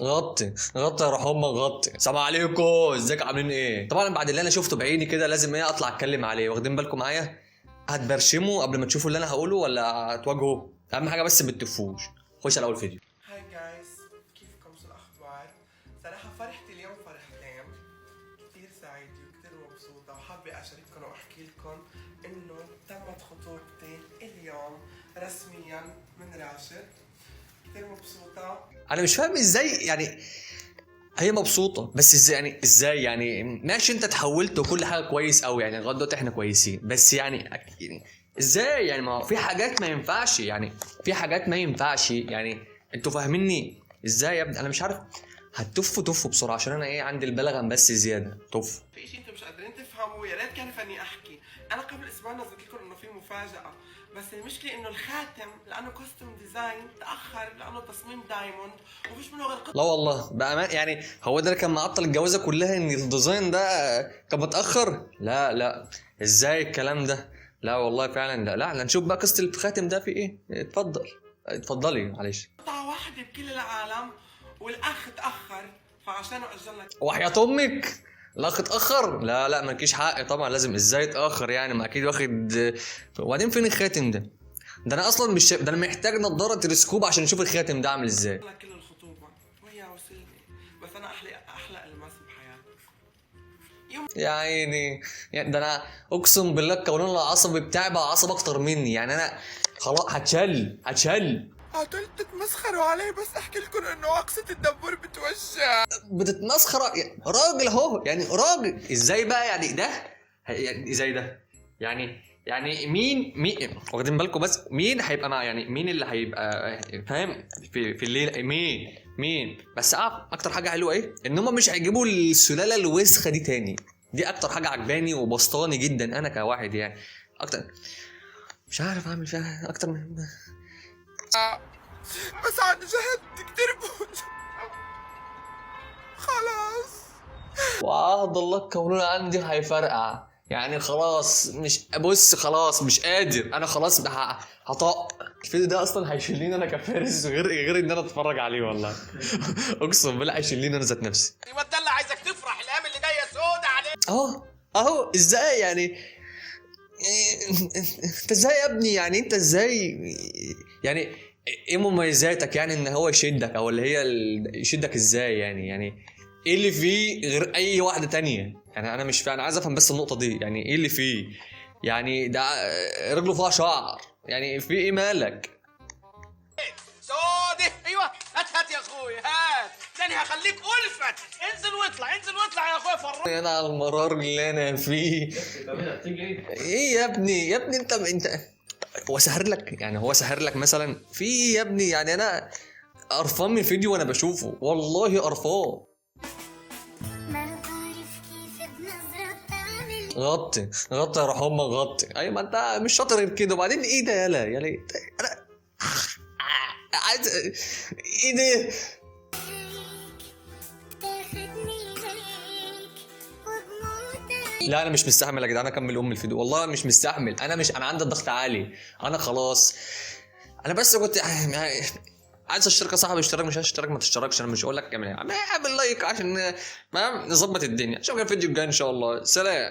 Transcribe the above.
غطي غطي يا روح امك غطي. السلام عليكم، ازيك عاملين ايه؟ طبعا بعد اللي انا شفته بعيني كده لازم ايه اطلع اتكلم عليه، واخدين بالكم معايا؟ هتبرشموا قبل ما تشوفوا اللي انا هقوله ولا هتواجهوا؟ اهم حاجه بس ما تتفوش. خش على اول فيديو. هاي جايز، كيفكم؟ شو الاخبار؟ صراحه فرحت اليوم فرحتين، كثير سعيده وكثير مبسوطه، وحابه اشارككم واحكي لكم انه تمت خطوبتي اليوم رسميا من راشد. كثير مبسوطه. انا مش فاهم ازاي يعني هي مبسوطه، بس ازاي يعني ماشي انت اتحولت وكل حاجه كويس قوي يعني لغايه دلوقتي احنا كويسين، بس يعني ازاي يعني؟ ما في حاجات ما ينفعش يعني، في حاجات ما ينفعش يعني. انتوا فاهميني ازاي يا ابني؟ انا مش عارف. هتفوا بسرعه عشان انا ايه عندي البلغم بس زياده. طف في شيء انتم مش قادرين تفهموا، يا ريت كان فاني احكي. انا قبل اسبوع نزلت لكم انه في مفاجاه، بس المشكله انه الخاتم لانه كوستم ديزاين تاخر لانه تصميم دايموند ومش منه غير قطعه. لا والله بامان يعني، هو ده اللي كان معطل الجوازه كلها ان الديزاين ده كان متاخر؟ لا ازاي الكلام ده؟ لا والله فعلا لا نشوف بقى قصه الخاتم ده في ايه. اتفضلي معلش. قطعه واحده بكل العالم والاخ تاخر فعشانه اجلنا. وحياة امك الاخ اتاخر؟ لا مالكيش حق طبعا. لازم ازاي اتاخر يعني؟ ما اكيد واخد. وبعدين فين الخاتم ده؟ ده انا اصلا مش ده انا محتاج نضاره تلسكوب عشان اشوف الخاتم ده عامل ازاي. كل الخطوبه وهي وسيلتي، بس انا احلى المس بحياتي. يا عيني يعني، ده انا اقسم بالله القولون العصبي بتاعي بقى عصب اكتر مني يعني. انا خلاص هتشل. قعدت تتمسخروا علي، بس احكي لكم انه عقصة الدبور بتوجع. بتتمسخر يعني راجل اهو يعني راجل. ازاي بقى يعني ده؟ يعني ازاي ده يعني مين واخدين بالكم؟ بس مين هيبقى مع يعني مين اللي هيبقى فاهم في الليل؟ مين بس اكتر حاجه حلوه ايه ان هم مش هيجيبوا السلاله الوسخه دي تاني. دي اكتر حاجه عجباني وبسطاني جدا انا كواحد يعني. اكتر مش عارف اعمل فيها اكتر من بس عن جد كتير بوجع. خلاص وعهد الله الكونون عندي هيفرقع يعني. خلاص خلاص مش قادر انا. خلاص هطق. الفيديو ده اصلا هيشيلني انا كفارس، غير ان انا اتفرج عليه والله. اقسم بالله هيشيلني انا ذات نفسي. الواد ده اللي عايزك تفرح، الايام اللي جايه سودة عليك. اهو ازاي يعني؟ انت ازاي يا ابني يعني؟ انت ازاي يعني؟ ايه مميزاتك يعني ان هو يشدك، او اللي هي يشدك ازاي يعني ايه اللي فيه غير اي واحده تانية يعني؟ انا مش فاهم. انا عايز افهم بس النقطه دي يعني ايه اللي فيه يعني؟ ده رجله فيها شعر يعني، في ايه مالك؟ سودة ايوه، هات يا اخوي هات تاني، هخليك الفت. انزل واطلع يا اخويا فرق. انا على المرار اللي انا فيه. ايه يا ابني انت هو سهر لك مثلا في إيه يا ابني يعني؟ انا قرفان من الفيديو وانا بشوفه والله قرفان. غطي يا روح امك غطي. ايوه ما انت مش شاطر غير كده. وبعدين ايه ده؟ يالا انا عايز ايه ده؟ لا انا مش مستحمل يا جدعان اكمل الفيديو والله مش مستحمل. انا عندي الضغط عالي. انا خلاص. انا بس كنت يعني عايز اشترك يا صاحبي اشترك، مش اشترك ما تشتركش. انا مش هقول لك اعمل لايك عشان نظبط الدنيا. اشوفك الفيديو الجاي ان شاء الله. سلام.